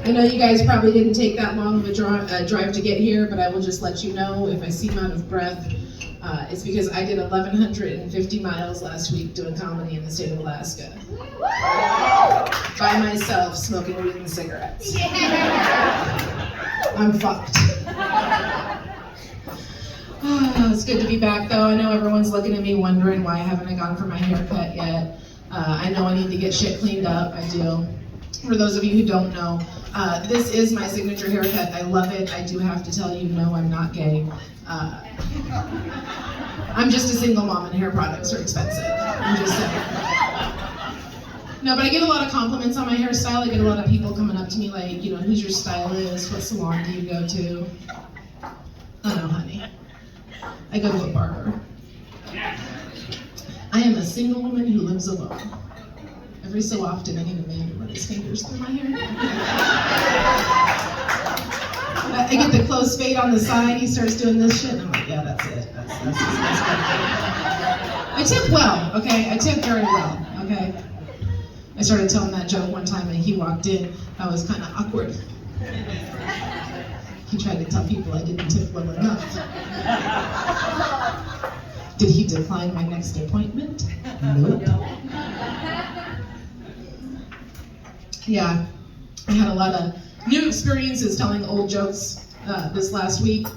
I know you guys probably didn't take that long of a drive to get here, but I will just let you know if I seem out of breath, it's because I did 1,150 miles last week doing comedy in the state of Alaska. By myself, smoking weed and cigarettes. I'm fucked. It's good to be back though. I know everyone's looking at me wondering why haven't I gone for my haircut yet. I know I need to get shit cleaned up, I do. For those of you who don't know, this is my signature haircut. I love it. I do have to tell you, no, I'm not gay. I'm just a single mom and hair products are expensive. I'm just saying. No, but I get a lot of compliments on my hairstyle. I get a lot of people coming up to me like, who's your stylist? What salon do you go to? Oh no, honey. I go to a barber. I am a single woman who lives alone. Every so often, I need a man to run his fingers through my hair. I get the close fade on the side. He starts doing this shit, and I'm like, yeah, that's it. That's I tip well, okay? I tip very well, okay? I started telling that joke one time, and he walked in. That was kind of awkward. He tried to tell people I didn't tip well enough. Did he decline my next appointment? Nope. Yeah, I had a lot of new experiences telling old jokes this last week.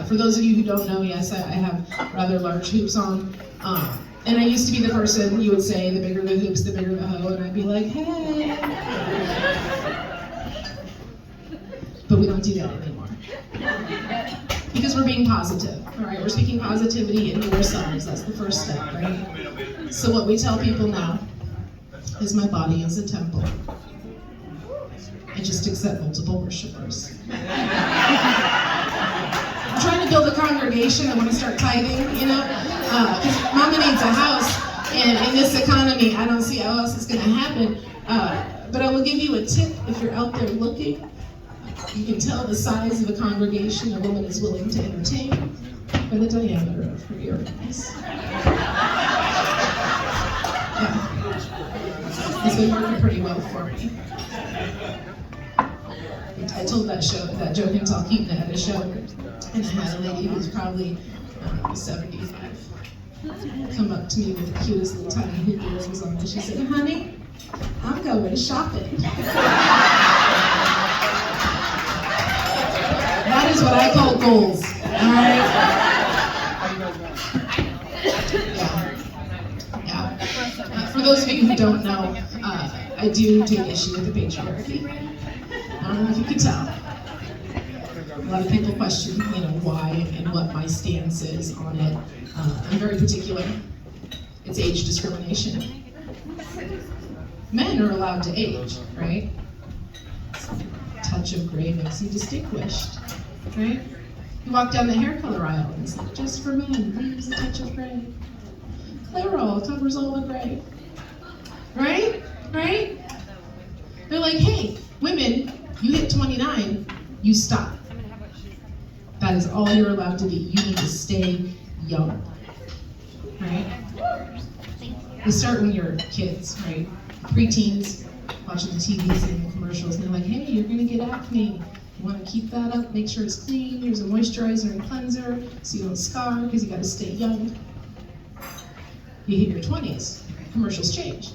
For those of you who don't know, yes, I have rather large hoops on. And I used to be the person you would say, the bigger the hoops, the bigger the hoe, and I'd be like, hey. But we don't do that anymore. Because we're being positive, all right? We're speaking positivity into ourselves. That's the first step, right? So what we tell people now is my body is a temple. I just accept multiple worshipers. I'm trying to build a congregation. I want to start tithing, because Mama needs a house, and in this economy, I don't see how else it's going to happen. But I will give you a tip if you're out there looking. You can tell the size of a congregation a woman is willing to entertain by the diameter of her earrings. Yeah. It's been working pretty well for me. I told that joke in Talkeetna at a show, and I had a lady who was probably 75 come up to me with the cutest little tiny hoop earrings on, and she said, honey, I'm going shopping. That is what I call goals, all right? Yeah. For those of you who don't know, I do take issue with the patriarchy. I don't know if you can tell. A lot of people question, why and what my stance is on it. I'm very particular. It's age discrimination. Men are allowed to age, right? Touch of gray makes you distinguished, right? You walk down the hair color aisle and it's like, just for men, please, a touch of gray. Clairol covers all the gray. Right? Right? They're like, hey, women, you hit 29, you stop. That is all you're allowed to be. You need to stay young. Right? You start when you're kids, right? Preteens, watching the TVs and the commercials, and they're like, hey, you're gonna get acne. You wanna keep that up, make sure it's clean, here's a moisturizer and cleanser, so you don't scar, because you gotta stay young. You hit your 20s, commercials change.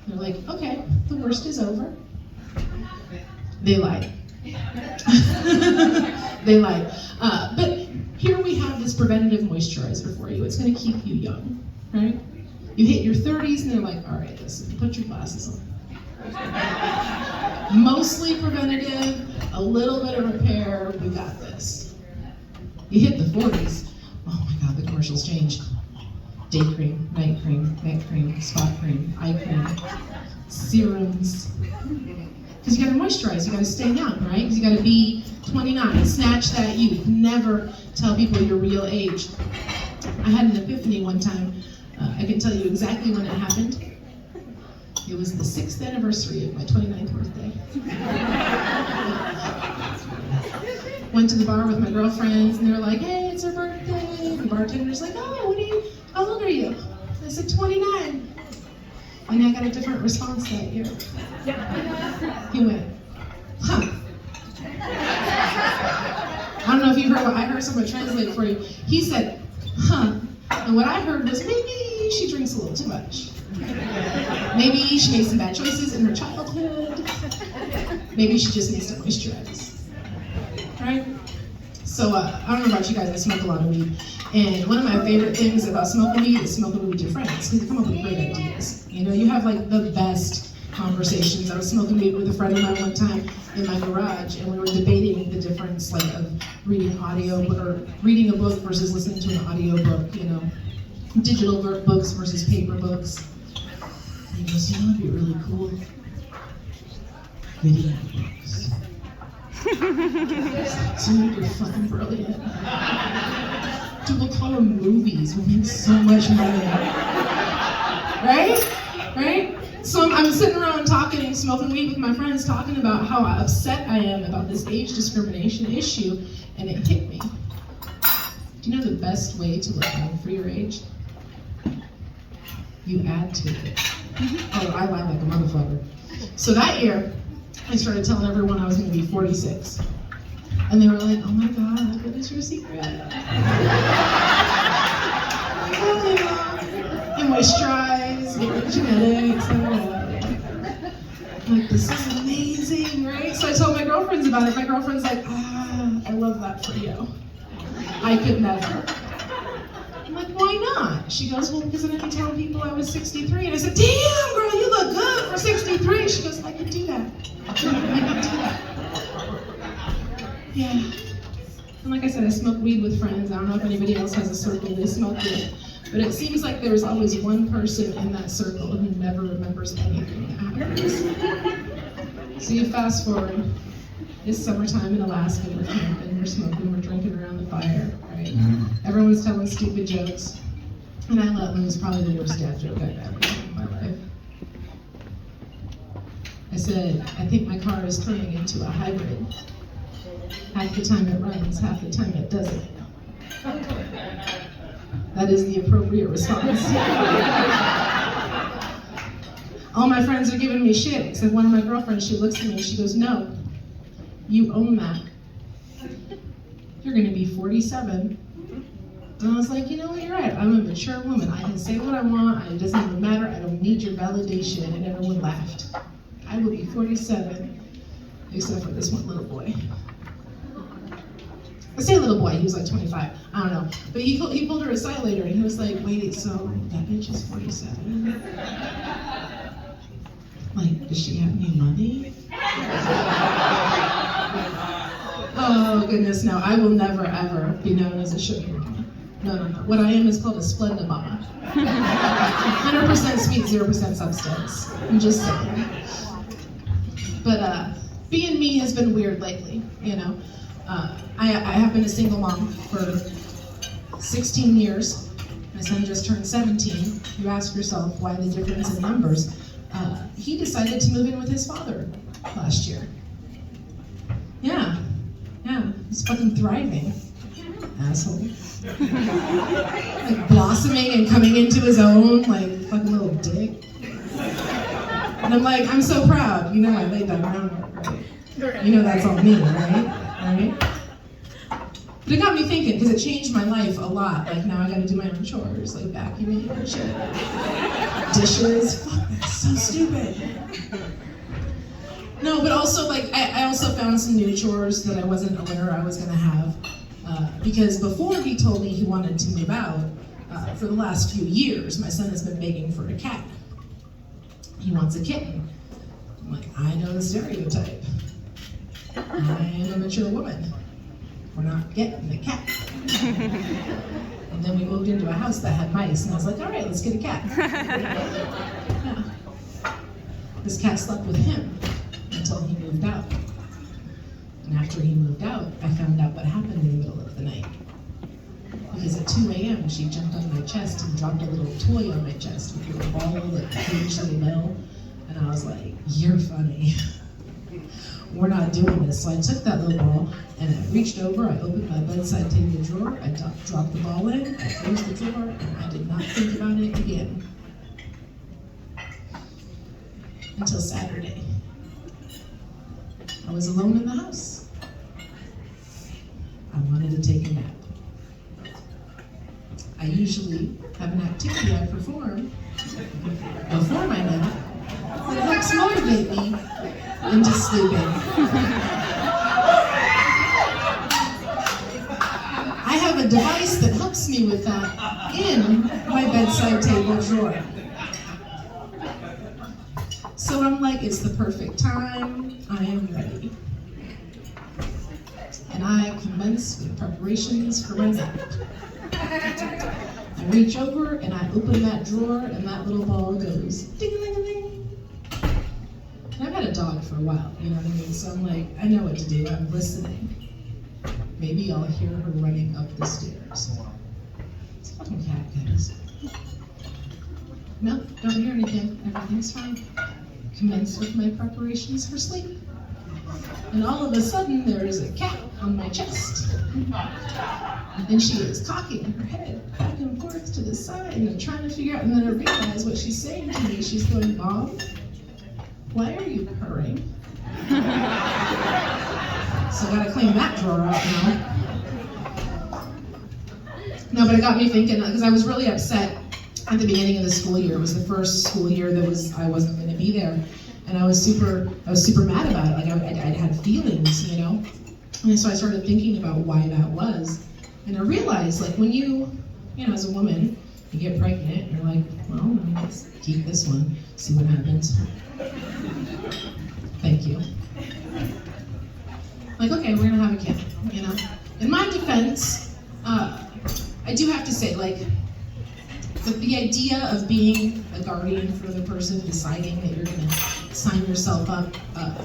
They're like, okay, the worst is over. They lied. They lied. But here we have this preventative moisturizer for you. It's gonna keep you young, right? You hit your 30s and they're like, all right, listen, put your glasses on. Mostly preventative, a little bit of repair, we got this. You hit the 40s, oh my God, the commercials change. Day cream, night cream, neck cream, spot cream, eye cream, serums. Because you gotta moisturize, you gotta stay young, right? Because you gotta be 29, snatch that youth. Never tell people your real age. I had an epiphany one time. I can tell you exactly when it happened. It was the 6th anniversary of my 29th birthday. Went to the bar with my girlfriends and they were like, hey, it's her birthday. And the bartender's like, oh, how old are you? I said 29. And I got a different response that year. He went, what I heard, so I'm going to translate for you. He said, huh. And what I heard was maybe she drinks a little too much. Maybe she made some bad choices in her childhood. Maybe she just needs to moisturize. Right? So, I don't know about you guys, I smoke a lot of weed. And one of my favorite things about smoking weed is smoking weed with your friends, because you come up with great ideas. You know, you have like the best conversations. I was smoking weed with a friend of mine one time in my garage, and we were debating the difference like of reading audio or reading a book versus listening to an audio book, you know, digital books versus paper books. And he goes, you know, it'd be really cool. Video books. Dude, you're fucking brilliant. Dude, we'll call them movies. We'll make so much money. Right? Right? So I'm sitting around talking, smoking weed with my friends, talking about how upset I am about this age discrimination issue, and it hit me. Do you know the best way to look young for your age? You add to it. Oh, I lied like a motherfucker. So that year, I started telling everyone I was going to be 46. And they were like, oh my God, what is your secret? You moisturize, your genetics, and I'm like, this is amazing, right? So I told my girlfriends about it. My girlfriend's like, I love that for you. I could never. I'm like, why not? She goes, well, because then I can tell people I was 63. And I said, damn, girl, you look good for 63. She goes, I could do that. I could do that. Yeah. And like I said, I smoke weed with friends. I don't know if anybody else has a circle they smoke with. But it seems like there's always one person in that circle who never remembers anything that happens. So you fast forward. It's summertime in Alaska, we're camping, we're smoking, we're drinking around the fire, right? Mm-hmm. Everyone's telling stupid jokes. And I let loose probably the worst dad joke I've ever done in my life. I said, I think my car is turning into a hybrid. Half the time it runs, half the time it doesn't. That is the appropriate response. All my friends are giving me shit, except one of my girlfriends, she looks at me and she goes, no, you own that. You're gonna be 47. And I was like, you know what, you're right. I'm a mature woman. I can say what I want. It doesn't even matter. I don't need your validation. And everyone laughed. I will be 47, except for this one little boy. I say little boy, he was like 25, I don't know. But he pulled her aside later and he was like, wait, so that bitch is 47? Like, does she have any money? Oh goodness, no, I will never ever be known as a sugar mama. No. What I am is called a Splenda mama. 100% sweet, 0% substance. I'm just saying. But being me has been weird lately, you know. I have been a single mom for 16 years. My son just turned 17. You ask yourself why the difference in numbers. He decided to move in with his father last year. Yeah, he's fucking thriving. Asshole. Like blossoming and coming into his own, like fucking little dick. And I'm like, I'm so proud. You know I laid that groundwork, right? You know that's all me, right? But it got me thinking, because it changed my life a lot. Like now I gotta do my own chores, like vacuuming and shit. Dishes, fuck, that's so stupid. No, but also like, I also found some new chores that I wasn't aware I was gonna have. Because before he told me he wanted to move out, for the last few years, my son has been begging for a cat. He wants a kitten. I'm like, I know the stereotype. I am a mature woman. We're not getting a cat. And then we moved into a house that had mice, and I was like, all right, let's get a cat. Yeah. This cat slept with him until he moved out. And after he moved out, I found out what happened in the middle of the night. Because at 2 a.m., she jumped on my chest and dropped a little toy on my chest with a ball that hinged to the metal. And I was like, you're funny. We're not doing this. So I took that little ball and I reached over, I opened my bedside table drawer, I dropped the ball in, I closed the drawer, and I did not think about it again. Until Saturday. I was alone in the house. I wanted to take perform before my nap that helps motivate me into sleeping. I have a device that helps me with that in my bedside table drawer. So I'm like, it's the perfect time, I am ready. And I commence with preparations for my nap. I reach over and I open that drawer and that little ball goes ding-a-ling-a-ling. And I've had a dog for a while, you know what I mean? So I'm like, I know what to do, I'm listening. Maybe I'll hear her running up the stairs. It's a fucking cat, guys. No, don't hear anything, everything's fine. Commence with my preparations for sleep. And all of a sudden, there is a cat on my chest. And she is cocking her head back and forth to the side and I'm trying to figure out, and then I realize what she's saying to me. She's going, Mom, why are you purring? So I gotta clean that drawer out now. No, but it got me thinking, because I was really upset at the beginning of the school year. It was the first school year that I wasn't gonna be there. And I was super mad about it. Like I had feelings, you know? And so I started thinking about why that was. And I realized, like, when you know, as a woman, you get pregnant, you're like, well, let's keep this one, see what happens. Thank you. Like, okay, we're gonna have a kid, you know? In my defense, I do have to say, like, the idea of being a guardian for the person, deciding that you're gonna sign yourself up,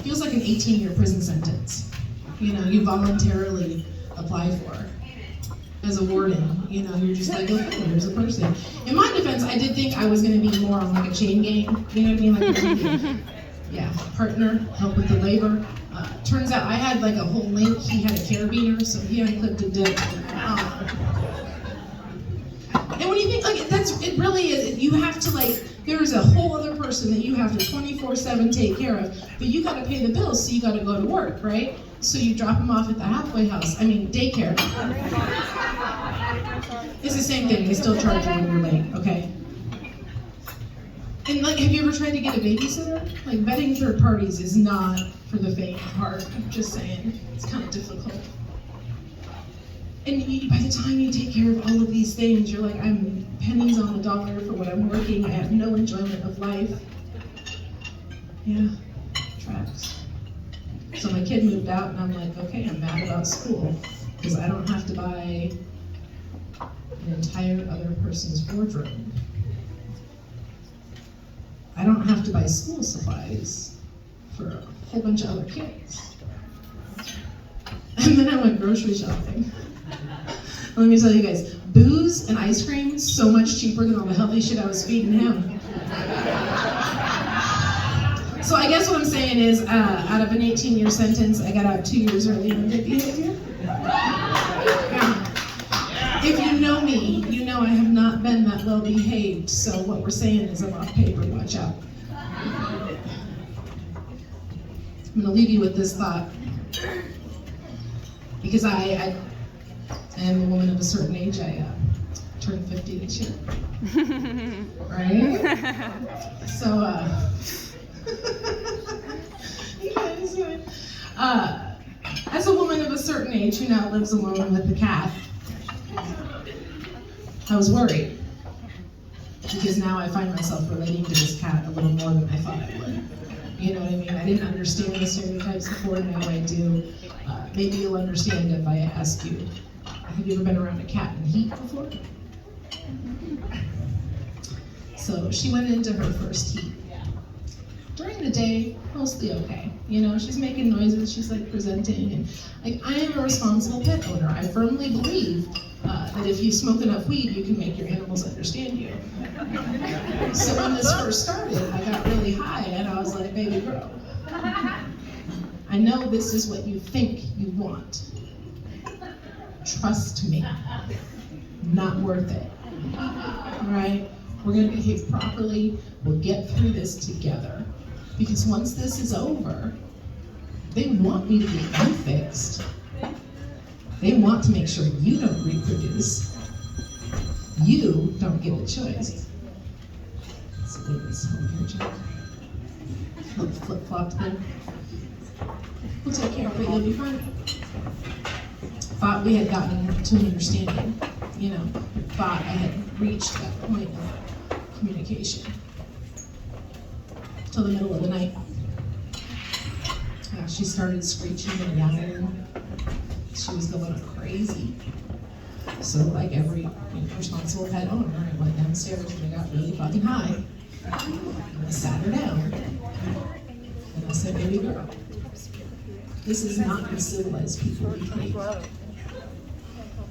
feels like an 18-year prison sentence. You know, you voluntarily apply for as a warden. You know, you're just like, okay, here's a person. In my defense, I did think I was gonna be more on like a chain gang. You know what I mean? Like a chain gang. Yeah, partner, help with the labor. Turns out I had like a whole link. He had a carabiner, so he unclipped a dip. And when you think, like, it really is, you have to, like, there is a whole other person that you have to 24/7 take care of, but you gotta pay the bills, so you gotta go to work, right? So you drop them off at the halfway house, daycare. It's the same thing, they still charge you when you're late, okay? And, like, have you ever tried to get a babysitter? Like, vetting third parties is not for the faint of heart, I'm just saying, it's kind of difficult. And by the time you take care of all of these things, you're like, I'm pennies on the dollar for what I'm working. I have no enjoyment of life. Yeah, tracks. So my kid moved out, and I'm like, okay, I'm mad about school because I don't have to buy an entire other person's wardrobe. I don't have to buy school supplies for a whole bunch of other kids. And then I went grocery shopping. Let me tell you guys, booze and ice cream, so much cheaper than all the healthy shit I was feeding him. So I guess what I'm saying is, out of an 18-year sentence, I got out 2 years early on good behavior. Yeah. If you know me, you know I have not been that well behaved, so what we're saying is I'm off paper, watch out. I'm gonna leave you with this thought, because I am a woman of a certain age. I turned 50 this year. Right? So, as a woman of a certain age who now lives alone with the cat, I was worried. Because now I find myself relating to this cat a little more than I thought I would. You know what I mean? I didn't understand the stereotypes before, now I do. Maybe you'll understand if I ask you, have you ever been around a cat in heat before? So she went into her first heat. During the day, mostly okay. You know, she's making noises, she's like presenting, and like, I am a responsible pet owner. I firmly believe that if you smoke enough weed, you can make your animals understand you. So when this first started, I got really high and I was like, baby girl, I know this is what you think you want. Trust me, not worth it. All right? We're gonna behave properly, we'll get through this together. Because once this is over, they want me to be unfixed. They want to make sure you don't reproduce. You don't get a choice. Leave this home here, Jack. Look, flip-flopped there. We'll take care of it, you'll be fine. Thought we had gotten to an understanding, thought I had reached that point of communication. Till the middle of the night. She started screeching and yelling. She was going crazy. So like every responsible pet owner, I went downstairs and I got really fucking high. And I sat her down. And I said, baby girl, this is not how civilized people behave.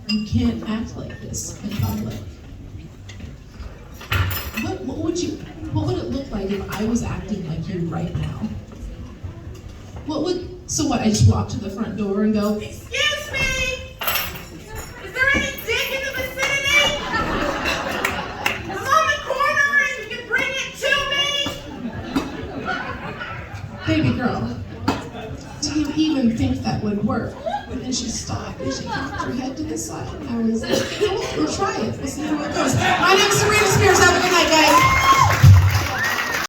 You can't act like this in public. What would it look like if I was acting like you right now? So I just walk to the front door and go, excuse me! Is there any dick in the vicinity? I'm on the corner and you can bring it to me! Baby girl, do you even think that would work? And then she stopped and she cocked her head to the side. And I was like, we'll try it. We'll see how it goes. My name's Serena Spears. Have a good night, guys.